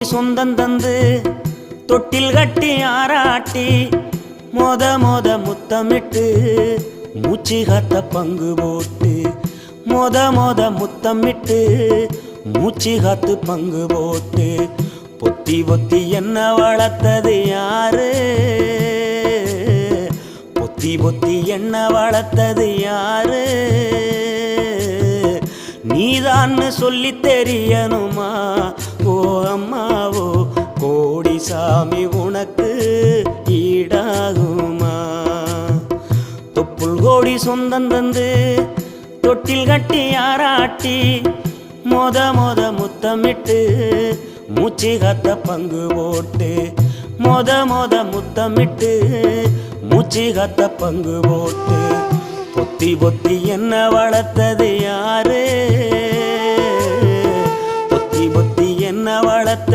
சொந்தம் தந்து தொட்டில் கட்டி ஆராட்டி மொத முத்தமிட்டு மூச்சு காத்த பங்கு போட்டு மொத முத்தமிட்டு மூச்சு காத்து பங்கு போட்டு பொத்தி பொத்தி என்ன வளர்த்தது யாரு? பொத்தி பொத்தி என்ன வளர்த்தது யாரு? நீதான்னு சொல்லி தெரியணுமா? ஓ அம்மாவோ கோடி சாமி உனக்கு ஈடாகுமா? தொப்புள் கோடி சொந்தம் தந்து தொட்டில் கட்டி ஆராட்டி மொத முத்தமிட்டு மூச்சு காத்த பங்கு போட்டு மொத முத்தமிட்டு மூச்சு காத்த பங்கு போட்டு பொத்தி பொத்தி என்ன வளர்த்தது யாரு?